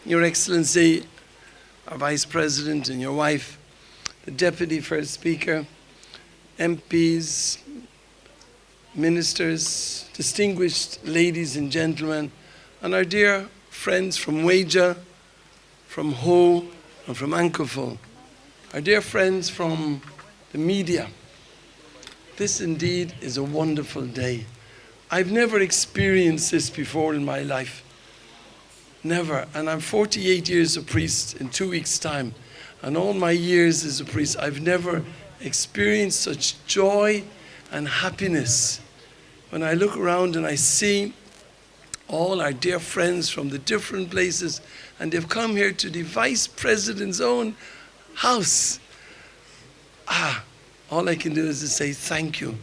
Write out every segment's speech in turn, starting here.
Your Excellency, our Vice President and your wife, the Deputy First Speaker, MPs, Ministers, distinguished ladies and gentlemen, and our dear friends from Weja, from Ho, and from Ankofo, our dear friends from the media. This indeed is a wonderful day. I've never experienced this before in my life. Never. And I'm 48 years a priest in 2 weeks' time. And all my years as a priest, I've never experienced such joy and happiness. When I look around and I see all our dear friends from the different places, and they've come here to the Vice President's own house. All I can do is to say thank you.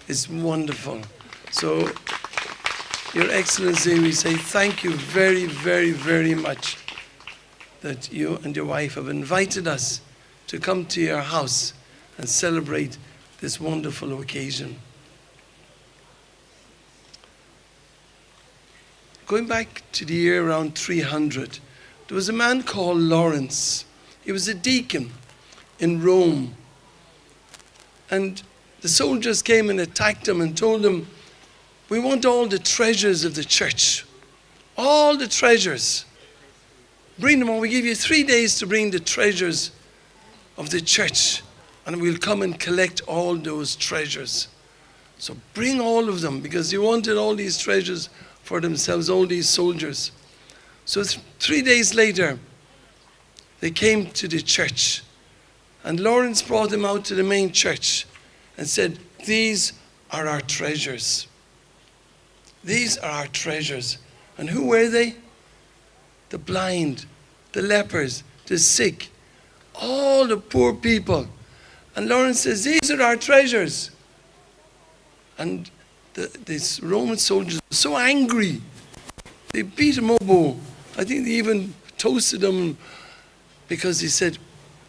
It's wonderful. So, Your Excellency, we say thank you very, very, very much that you and your wife have invited us to come to your house and celebrate this wonderful occasion. Going back to the year around 300, there was a man called Lawrence. He was a deacon in Rome. And the soldiers came and attacked him and told him, "We want all the treasures of the church. All the treasures. Bring them on. We give you 3 days to bring the treasures of the church, and we'll come and collect all those treasures." So bring all of them, because they wanted all these treasures for themselves, all these soldiers. So 3 days later, they came to the church, and Lawrence brought them out to the main church and said, "These are our treasures. These are our treasures." And who were they? The blind, the lepers, the sick, all the poor people. And Lawrence says, "These are our treasures." And these Roman soldiers were so angry. They beat him up. I think they even toasted him, because he said,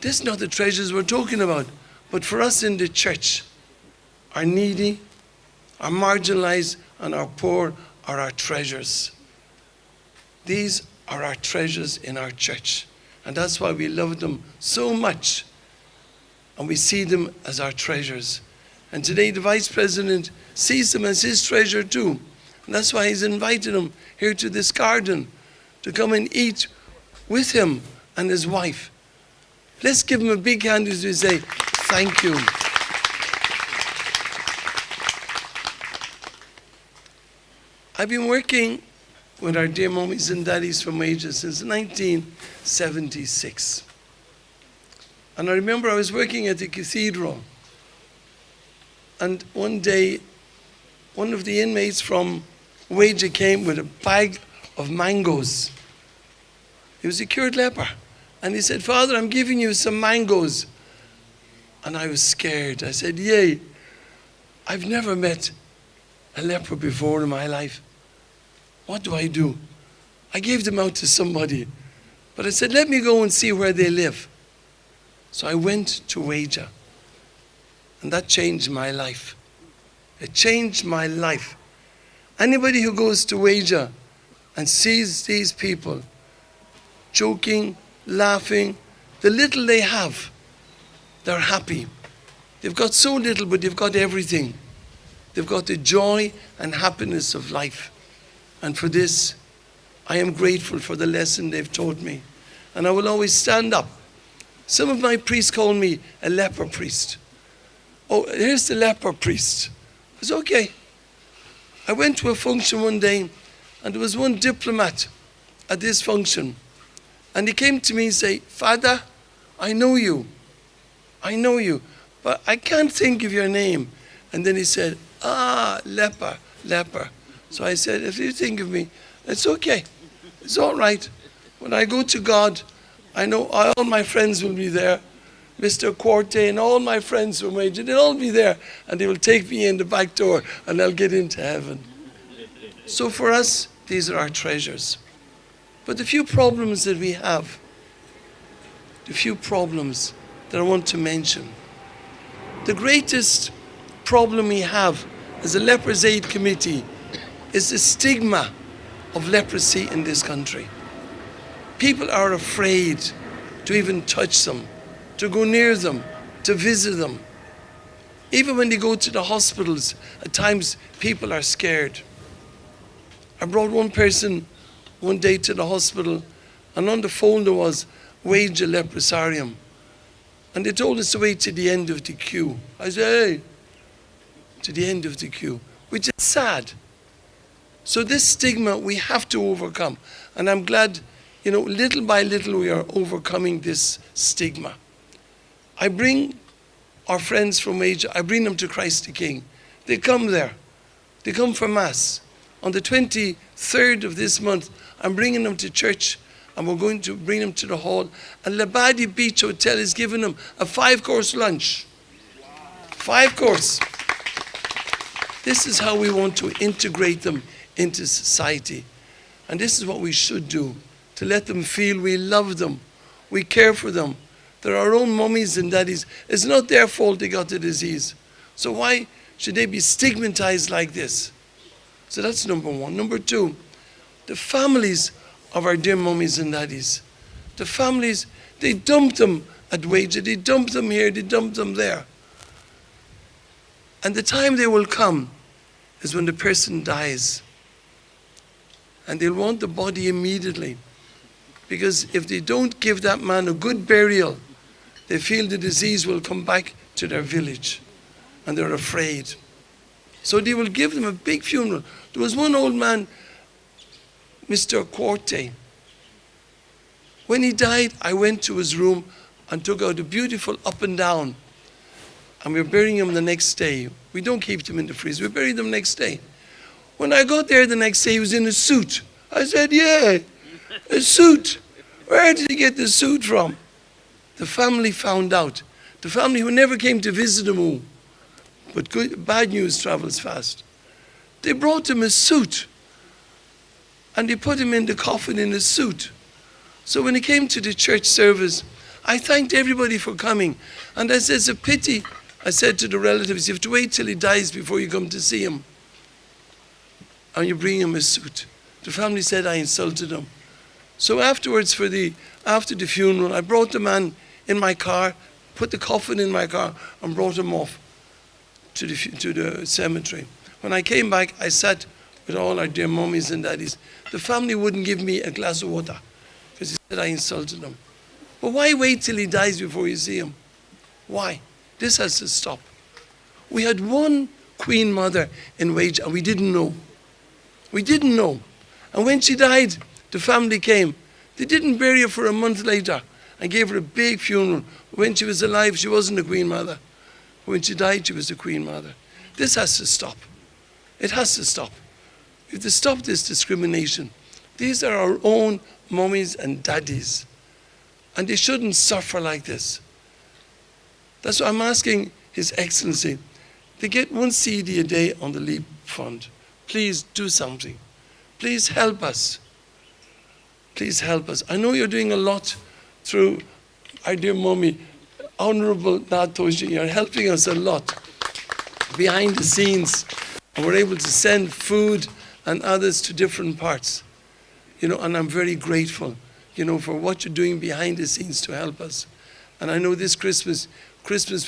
"This is not the treasures we're talking about. But for us in the church, our needy, our marginalized, and our poor are our treasures. These are our treasures in our church." And that's why we love them so much. And we see them as our treasures. And today the Vice President sees them as his treasure too. And that's why he's invited them here to this garden to come and eat with him and his wife. Let's give him a big hand as we say, thank you. I've been working with our dear mummies and daddies from Weja since 1976. And I remember I was working at the cathedral. And one day, one of the inmates from Weja came with a bag of mangoes. He was a cured leper. And he said, "Father, I'm giving you some mangoes." And I was scared. I said, "Yay, I've never met a leper before in my life. What do I do?" I gave them out to somebody. But I said, "Let me go and see where they live." So I went to Weja. And that changed my life. It changed my life. Anybody who goes to Weja and sees these people joking, laughing, the little they have, they're happy. They've got so little, but they've got everything. They've got the joy and happiness of life. And for this, I am grateful for the lesson they've taught me. And I will always stand up. Some of my priests call me a leper priest. "Oh, here's the leper priest." I said, "Okay." I went to a function one day, and there was one diplomat at this function. And he came to me and said, "Father, I know you. I know you, but I can't think of your name." And then he said, "Leper, leper." So I said, "If you think of me, it's okay. It's all right. When I go to God, I know all my friends will be there. Mr. Quarte and all my friends from Weja, they'll all be there. And they will take me in the back door and I'll get into heaven." So for us, these are our treasures. But the few problems that we have, the few problems that I want to mention. The greatest problem we have as a Lepers Aid Committee is the stigma of leprosy in this country. People are afraid to even touch them, to go near them, to visit them. Even when they go to the hospitals, at times people are scared. I brought one person one day to the hospital, and on the phone there was wage a leprosarium. And they told us to wait to the end of the queue. I said, hey, to the end of the queue, which is sad. So this stigma we have to overcome. And I'm glad, little by little we are overcoming this stigma. I bring our friends from Asia, I bring them to Christ the King. They come there. They come for Mass. On the 23rd of this month, I'm bringing them to church, and we're going to bring them to the hall. And Labadi Beach Hotel is giving them a 5-course lunch. 5-course. This is how we want to integrate them into society. And this is what we should do, to let them feel we love them, we care for them. They're our own mummies and daddies. It's not their fault they got the disease. So why should they be stigmatized like this? So that's number one. Number two, the families of our dear mummies and daddies. The families, they dump them at Wager, they dump them here, they dump them there. And the time they will come is when the person dies. And they'll want the body immediately. Because if they don't give that man a good burial, they feel the disease will come back to their village. And they're afraid. So they will give them a big funeral. There was one old man, Mr. Quarte. When he died, I went to his room and took out a beautiful up and down. And we were burying him the next day. We don't keep them in the freezer. We bury them next day. When I got there the next day, he was in a suit. I said, yeah, a suit. Where did he get the suit from? The family found out. The family who never came to visit him, but bad news travels fast. They brought him a suit. And they put him in the coffin in a suit. So when he came to the church service, I thanked everybody for coming. And I said, it's a pity. I said to the relatives, you have to wait till he dies before you come to see him. And you bring him a suit. The family said I insulted him. So afterwards, after the funeral, I brought the man in my car, put the coffin in my car, and brought him off to the cemetery. When I came back, I sat with all our dear mummies and daddies. The family wouldn't give me a glass of water because he said I insulted them. But why wait till he dies before you see him? Why? This has to stop. We had one Queen Mother in Wage and we didn't know. We didn't know. And when she died, the family came. They didn't bury her for a month later and gave her a big funeral. When she was alive, she wasn't a Queen Mother. When she died, she was a Queen Mother. This has to stop. It has to stop. We have to stop this discrimination. These are our own mummies and daddies. And they shouldn't suffer like this. That's why I'm asking His Excellency to get 1 CD a day on the Leap Fund. Please do something. Please help us. Please help us. I know you're doing a lot through our dear mummy, Honorable Natoji. You're helping us a lot behind the scenes. And we're able to send food and others to different parts. And I'm very grateful, for what you're doing behind the scenes to help us. And I know this Christmas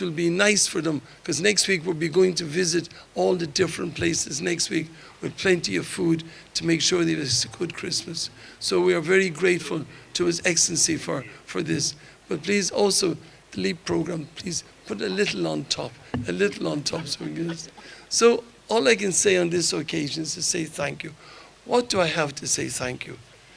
will be nice for them because next week we'll be going to visit all the different places next week with plenty of food to make sure that it's a good Christmas. So we are very grateful to His Excellency for this. But please also, the LEAP program, please put a little on top so we can. So all I can say on this occasion is to say thank you. What do I have to say thank you?